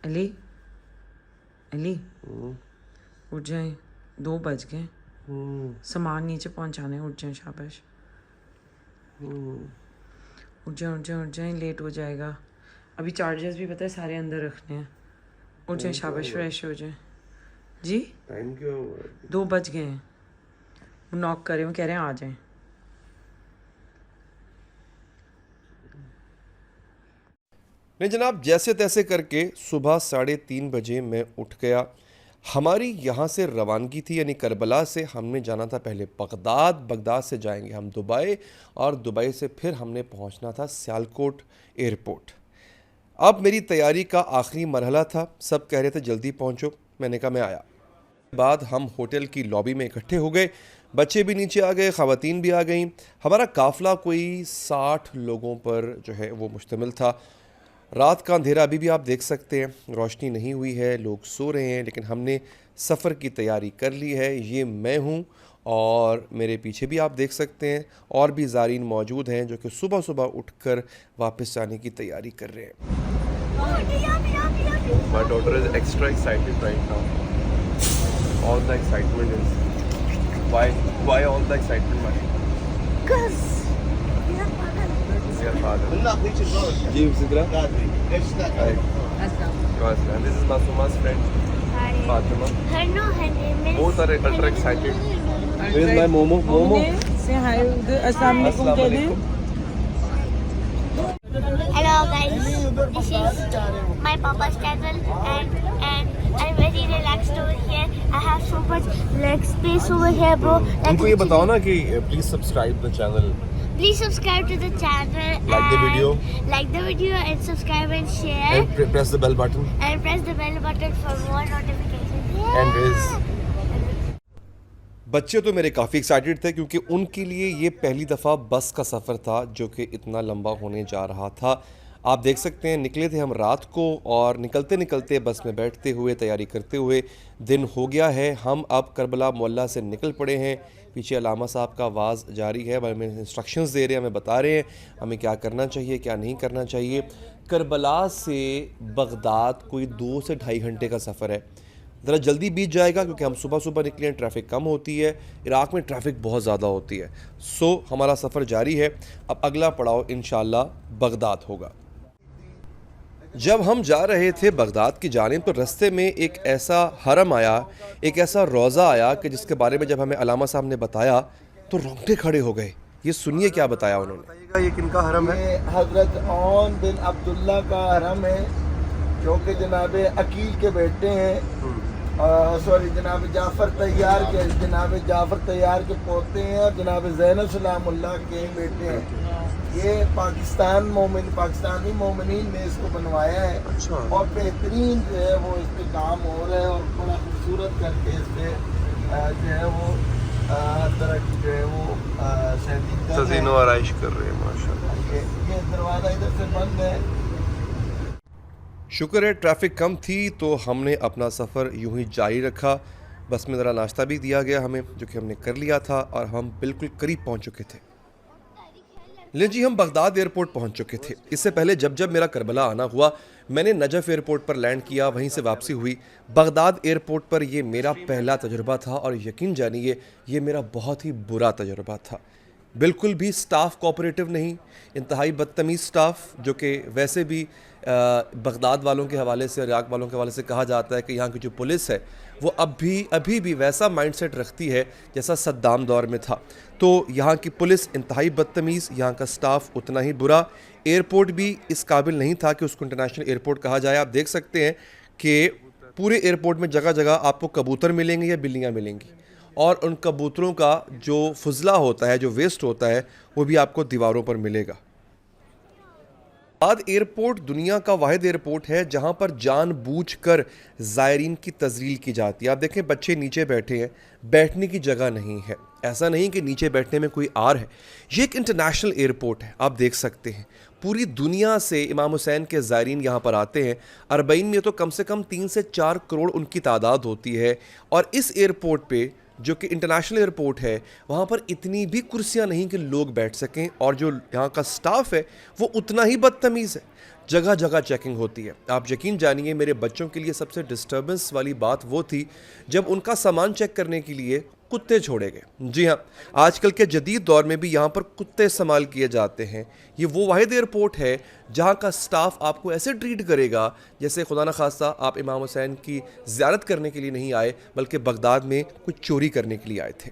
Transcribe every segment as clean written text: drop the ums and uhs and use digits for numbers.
अली अली उठ जाए, 2 बज गए। सामान नीचे पहुंचाने, उठ जाए, शाबाश। उठ जाए उठ जाए उठ जाए, लेट हो जाएगा। अभी चार्जर्स भी पता है सारे अंदर रखने हैं। उठ जाए, शाबाश, फ्रेश हो जाए जी। टाइम क्या हुआ? 2 बज गए हैं। वो नॉक करे, वो कह रहे हैं आ जाएं। नहीं जनाब, जैसे तैसे करके सुबह 3:30 बजे मैं उठ गया। हमारी यहाँ से रवानगी थी, यानी करबला से हमने जाना था पहले बगदाद, बगदाद से जाएंगे हम दुबई, और दुबई से फिर हमने पहुँचना था सियालकोट एयरपोर्ट। अब मेरी तैयारी का आखिरी मरहला था, सब कह रहे थे जल्दी पहुँचो, मैंने कहा मैं आया। बाद हम होटल की लॉबी में इकट्ठे हो गए, बच्चे भी नीचे आ गए, ख़वातीन भी आ गईं। हमारा काफ़िला कोई 60 लोगों पर जो है वो मुश्तमिल था। रात का अंधेरा अभी भी आप देख सकते हैं, रोशनी नहीं हुई है, लोग सो रहे हैं, लेकिन हमने सफ़र की तैयारी कर ली है। ये मैं हूँ और मेरे पीछे भी आप देख सकते हैं और भी ज़ारीन मौजूद हैं जो कि सुबह सुबह उठकर वापस जाने की तैयारी कर रहे हैं। My daughter is extra excited right now. All the excitement is why all the excitement, Mashi? Because we are pagal. Your father. Ji Sidra. Hi. This is Masuma's friend Fatima. Her no, her name is. Both are ultra excited. Where is my Momo? Momo? Say hi. Assalamu alaikum कह दें। Hello guys, this is my papa's channel and I'm very relaxed over here. I have so much leg space over here, bro. उनको ये बताओ ना कि please subscribe the channel. Please subscribe to the channel. Like the video. Like the video and subscribe and share. And press the bell button. And press the bell button for more notifications. Yeah. And is. बच्चे तो मेरे काफ़ी excited थे क्योंकि उनके लिए ये पहली दफ़ा बस का सफ़र था जो कि इतना लंबा होने जा रहा था। आप देख सकते हैं निकले थे हम रात को और निकलते निकलते बस में बैठते हुए तैयारी करते हुए दिन हो गया है। हम अब करबला मोहल्ला से निकल पड़े हैं। पीछे अलामा साहब का आवाज़ जारी है, हमें इंस्ट्रक्शंस दे रहे हैं, हमें बता रहे हैं हमें क्या करना चाहिए क्या नहीं करना चाहिए। करबला से बगदाद कोई 2 से ढाई घंटे का सफ़र है। ज़रा जल्दी बीत जाएगा क्योंकि हम सुबह सुबह निकले हैं, ट्रैफिक कम होती है। इराक़ में ट्रैफिक बहुत ज़्यादा होती है। सो हमारा सफ़र जारी है। अब अगला पड़ाव इंशाल्लाह बगदाद होगा। जब हम जा रहे थे बगदाद की जानिब तो रास्ते में एक ऐसा हरम आया, एक ऐसा रोज़ा आया कि जिसके बारे में जब हमें अलामा साहब ने बताया तो रोंगटे खड़े हो गए। ये सुनिए क्या बताया उन्होंने। ये किनका हरम है? ये हजरत ओन बिन अब्दुल्ला का हरम है जो कि जनाब अकील के बेटे हैं, सॉरी जनाब जाफ़र तैयार के पोते हैं और जनाब ज़ैनब सलामुल्लाह के बेटे हैं। ये पाकिस्तानी मोमिनीन ने इसको बनवाया है। अच्छा। और बेहतरीन जो है वो इस पे काम हो रहा है और बड़ा खूबसूरत करके इस पे जो है वो हर तरह की जो है वो तज़ीनो आराइश कर रहे हैं माशाल्लाह। ये दरवाज़ा इधर से बंद है। शुक्र है ट्रैफिक कम थी तो हमने अपना सफ़र यूं ही जारी रखा। बस में ज़रा नाश्ता भी दिया गया हमें जो कि हमने कर लिया था और हम बिल्कुल करीब पहुंच चुके थे। ले जी, हम बगदाद एयरपोर्ट पहुंच चुके थे। इससे पहले जब मेरा करबला आना हुआ मैंने नजफ़ एयरपोर्ट पर लैंड किया, वहीं से वापसी हुई। बगदाद एयरपोर्ट पर ये मेरा पहला तजुर्बा था और यकीन जानिए ये मेरा बहुत ही बुरा तजुर्बा था। बिल्कुल भी स्टाफ कोऑपरेटिव नहीं, इंतहाई बदतमीज़ स्टाफ जो कि वैसे भी बगदाद वालों के हवाले से और इराक़ वालों के हवाले से कहा जाता है कि यहाँ की जो पुलिस है वो अभी भी वैसा माइंडसेट रखती है जैसा सद्दाम दौर में था। तो यहाँ की पुलिस इंतहाई बदतमीज़, यहाँ का स्टाफ उतना ही बुरा। एयरपोर्ट भी इस काबिल नहीं था कि उसको इंटरनेशनल एयरपोर्ट कहा जाए। आप देख सकते हैं कि पूरे एयरपोर्ट में जगह जगह आपको कबूतर मिलेंगे या बिल्लियाँ मिलेंगी और उन कबूतरों का जो फुजला होता है, जो वेस्ट होता है, वो भी आपको दीवारों पर मिलेगा। बगदाद एयरपोर्ट दुनिया का वाहिद एयरपोर्ट है जहां पर जानबूझकर ज़ायरीन की तज़लील की जाती है। आप देखें बच्चे नीचे बैठे हैं, बैठने की जगह नहीं है। ऐसा नहीं कि नीचे बैठने में कोई आर है, ये एक इंटरनेशनल एयरपोर्ट है। आप देख सकते हैं पूरी दुनिया से इमाम हुसैन के ज़ायरीन यहाँ पर आते हैं। अरबईन में तो कम से कम 3 से 4 करोड़ उनकी तादाद होती है। और इस एयरपोर्ट पे जो कि इंटरनेशनल एयरपोर्ट है वहाँ पर इतनी भी कुर्सियाँ नहीं कि लोग बैठ सकें और जो यहाँ का स्टाफ है वो उतना ही बदतमीज़ है। जगह जगह चेकिंग होती है। आप यकीन जानिए, मेरे बच्चों के लिए सबसे डिस्टर्बेंस वाली बात वो थी जब उनका सामान चेक करने के लिए कुत्ते छोड़े गए। जी हाँ, आजकल के जदीद दौर में भी यहाँ पर कुत्ते इस्तेमाल किए जाते हैं। ये वो वाहिद एयरपोर्ट है जहाँ का स्टाफ आपको ऐसे ट्रीट करेगा जैसे खुदा न खास्ता आप इमाम हुसैन की ज़ियारत करने के लिए नहीं आए, बल्कि बगदाद में कुछ चोरी करने के लिए आए थे।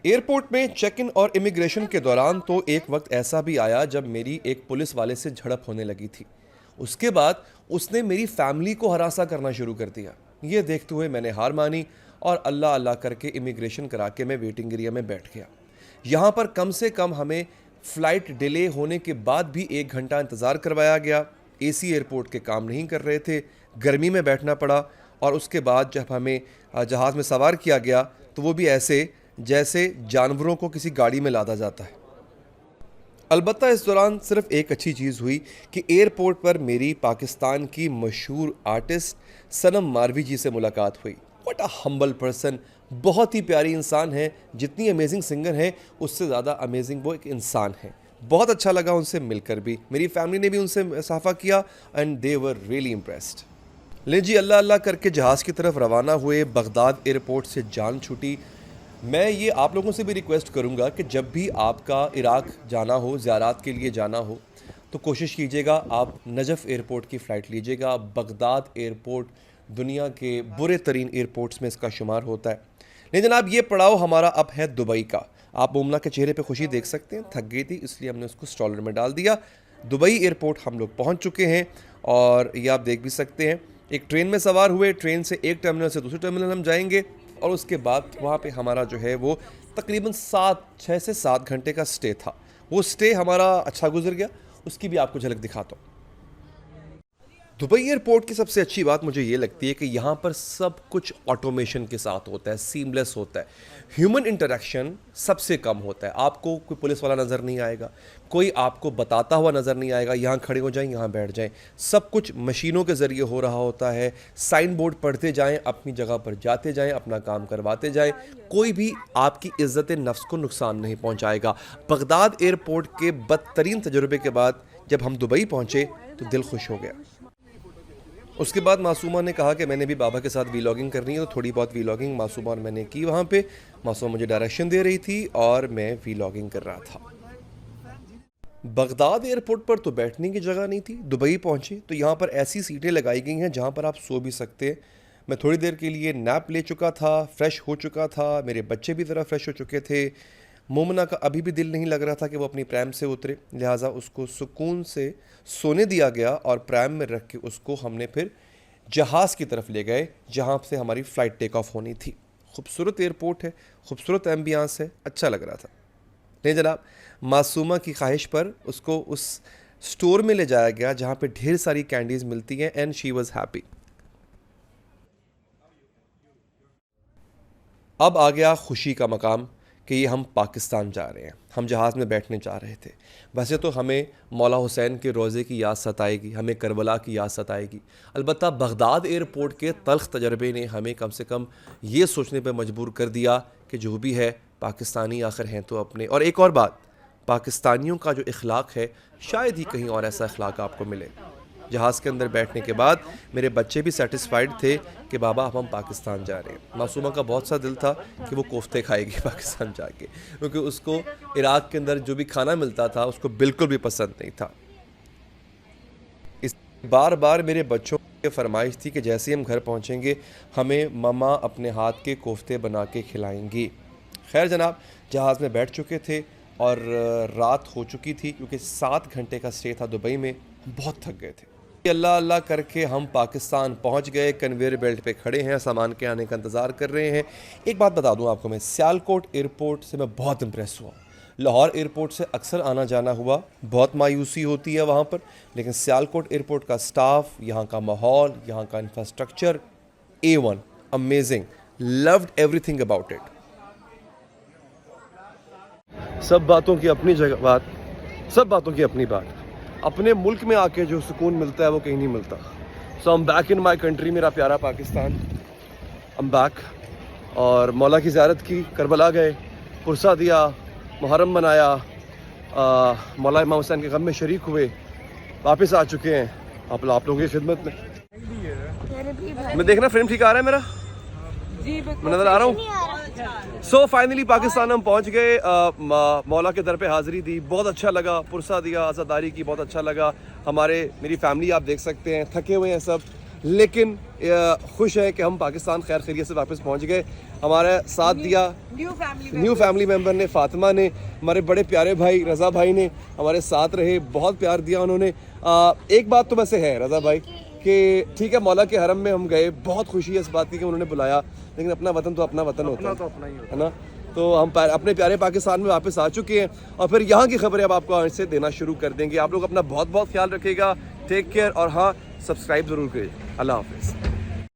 एयरपोर्ट में चेक इन और इमिग्रेशन के दौरान तो एक वक्त ऐसा भी आया जब मेरी एक पुलिस वाले से झड़प होने लगी थी। उसके बाद उसने मेरी फैमिली को हरासा करना शुरू कर दिया। ये देखते हुए मैंने हार मानी और अल्लाह अल्लाह करके इमिग्रेशन करा के मैं वेटिंग एरिया में बैठ गया। यहाँ पर कम से कम हमें फ़्लाइट डिले होने के बाद भी 1 घंटा इंतज़ार करवाया गया। एसी एयरपोर्ट के काम नहीं कर रहे थे, गर्मी में बैठना पड़ा, और उसके बाद जब हमें जहाज़ में सवार किया गया तो वो भी ऐसे जैसे जानवरों को किसी गाड़ी में लादा जाता है। अलबत्ता इस दौरान सिर्फ एक अच्छी चीज़ हुई कि एयरपोर्ट पर मेरी पाकिस्तान की मशहूर आर्टिस्ट सनम मारवी जी से मुलाकात हुई। व्हाट अ हम्बल पर्सन, बहुत ही प्यारी इंसान है। जितनी अमेजिंग सिंगर है उससे ज़्यादा अमेजिंग वो एक इंसान है। बहुत अच्छा लगा उनसे मिलकर भी। मेरी फैमिली ने भी उनसे साफा किया and they were really impressed. ले जी, अल्लाह अल्लाह करके जहाज़ की तरफ रवाना हुए। बगदाद एयरपोर्ट से जान छूटी। मैं ये आप लोगों से भी रिक्वेस्ट करूंगा कि जब भी आपका इराक़ जाना हो, ज़ियारत के लिए जाना हो, तो कोशिश कीजिएगा आप नजफ़ एयरपोर्ट की फ़्लाइट लीजिएगा। बगदाद एयरपोर्ट दुनिया के बुरे तरीन एयरपोर्ट्स में इसका शुमार होता है। नहीं जनाब, ये पड़ाव हमारा अब है दुबई का। आप मुमना के चेहरे पे खुशी देख सकते हैं। थक गई थी इसलिए हमने उसको स्ट्रॉलर में डाल दिया। दुबई एयरपोर्ट हम लोग पहुँच चुके हैं और ये आप देख भी सकते हैं। एक ट्रेन में सवार हुए, ट्रेन से एक टर्मिनल से दूसरे टर्मिनल हम जाएंगे और उसके बाद वहाँ पे हमारा जो है वो तकरीबन 6 से 7 घंटे का स्टे था। वो स्टे हमारा अच्छा गुजर गया, उसकी भी आपको झलक दिखाता हूँ। दुबई एयरपोर्ट की सबसे अच्छी बात मुझे ये लगती है कि यहाँ पर सब कुछ ऑटोमेशन के साथ होता है, सीमलेस होता है। ह्यूमन इंटरेक्शन सबसे कम होता है। आपको कोई पुलिस वाला नज़र नहीं आएगा, कोई आपको बताता हुआ नज़र नहीं आएगा, यहाँ खड़े हो जाएं, यहाँ बैठ जाएं। सब कुछ मशीनों के ज़रिए हो रहा होता है। साइन बोर्ड पढ़ते जाएं, अपनी जगह पर जाते जाएं, अपना काम करवाते जाएं। कोई भी आपकी इज़्ज़त नफ्स को नुकसान नहीं पहुँचाएगा। बगदाद एयरपोर्ट के बदतरीन तजुर्बे के बाद जब हम दुबई पहुँचे तो दिल खुश हो गया। उसके बाद मासूमा ने कहा कि मैंने भी बाबा के साथ वीलॉगिंग करनी है, तो थोड़ी बहुत वीलॉगिंग मासूमा और मैंने की वहाँ पे। मासूमा मुझे डायरेक्शन दे रही थी और मैं वीलॉगिंग कर रहा था। बगदाद एयरपोर्ट पर तो बैठने की जगह नहीं थी। दुबई पहुँचे तो यहाँ पर ऐसी सीटें लगाई गई हैं जहाँ पर आप सो भी सकते हैं। मैं थोड़ी देर के लिए नैप ले चुका था, फ्रेश हो चुका था, मेरे बच्चे भी ज़रा फ्रेश हो चुके थे। मोमना का अभी भी दिल नहीं लग रहा था कि वो अपनी प्रैम से उतरे, लिहाजा उसको सुकून से सोने दिया गया और प्रैम में रख के उसको हमने फिर जहाज़ की तरफ ले गए जहाँ से हमारी फ़्लाइट टेक ऑफ होनी थी। खूबसूरत एयरपोर्ट है, खूबसूरत एम्बियंस है, अच्छा लग रहा था। नहीं जनाब, मासूमा की ख्वाहिश पर उसको उस स्टोर में ले जाया गया जहाँ पे ढेर सारी कैंडीज़ मिलती हैं एंड शी वॉज़ हैप्पी। अब आ गया खुशी का मकाम कि ये हम पाकिस्तान जा रहे हैं। हम जहाज़ में बैठने जा रहे थे। वैसे तो हमें मौला हुसैन के रोज़े की याद सताएगी, हमें करबला की याद सताएगी, अलबत्ता बगदाद एयरपोर्ट के तल्ख़ तजर्बे ने हमें कम से कम ये सोचने पर मजबूर कर दिया कि जो भी है पाकिस्तानी आखिर हैं तो अपने। और एक और बात, पाकिस्तानियों का जो इखलाक है शायद ही कहीं और ऐसा इखलाक आपको मिले। जहाज़ के अंदर बैठने के बाद मेरे बच्चे भी सेटिस्फाइड थे कि बाबा अब हम पाकिस्तान जा रहे हैं। मासूमा का बहुत सा दिल था कि वो कोफ्ते खाएगी पाकिस्तान जाके, क्योंकि उसको इराक़ के अंदर जो भी खाना मिलता था उसको बिल्कुल भी पसंद नहीं था। इस बार बार मेरे बच्चों की फरमाइश थी कि जैसे ही हम घर पहुँचेंगे हमें मम्मा अपने हाथ के कोफ्ते बना के खिलाएँगी। खैर जनाब, जहाज़ में बैठ चुके थे और रात हो चुकी थी, क्योंकि 7 घंटे का स्टे था दुबई में। बहुत थक गए थे। अल्लाह अल्लाह करके हम पाकिस्तान पहुंच गए। कन्वेयर बेल्ट पे खड़े हैं, सामान के आने का इंतज़ार कर रहे हैं। एक बात बता दूं आपको, मैं सियालकोट एयरपोर्ट से मैं बहुत इम्प्रेस हुआ। लाहौर एयरपोर्ट से अक्सर आना जाना हुआ, बहुत मायूसी होती है वहाँ पर, लेकिन सियालकोट एयरपोर्ट का स्टाफ, यहाँ का माहौल, यहाँ का infrastructure A1, amazing, loved everything about it. सब बातों की अपनी जगह बात, सब बातों की अपनी बात। अपने मुल्क में आके जो सुकून मिलता है वो कहीं नहीं मिलता। So I am back in my country, मेरा प्यारा पाकिस्तान। आई एम बैक। और मौला की ज़ियारत की, करबला गए, पुरसा दिया, मुहर्रम मनाया, मौला इमाम हुसैन के गम में शरीक हुए। वापस आ चुके हैं आप लोगों की खिदमत में। मैं देखना फ्रेम ठीक आ रहा है मेरा, मैं नजर आ रहा हूँ। सो फाइनली पाकिस्तान हम पहुंच गए। मौला के दर पे हाजिरी दी, बहुत अच्छा लगा, पुरसा दिया आज़ादारी की, बहुत अच्छा लगा। मेरी फैमिली आप देख सकते हैं, थके हुए हैं सब, लेकिन खुश है कि हम पाकिस्तान खैर खैरियत से वापस पहुंच गए। हमारा साथ दिया न्यू फैमिली मेम्बर ने, फातिमा ने, हमारे बड़े प्यारे भाई रज़ा भाई ने हमारे साथ रहे, बहुत प्यार दिया उन्होंने। एक बात तो वैसे है रज़ा भाई कि ठीक है मौला के हरम में हम गए, बहुत खुशी है इस बात की कि उन्होंने बुलाया, लेकिन अपना वतन तो अपना वतन होता है ना। तो हम अपने प्यारे पाकिस्तान में वापस आ चुके हैं और फिर यहाँ की खबरें अब आपको आज से देना शुरू कर देंगे। आप लोग अपना बहुत बहुत ख्याल रखिएगा, टेक केयर, और हाँ सब्सक्राइब ज़रूर करिए। अल्लाह हाफिज़।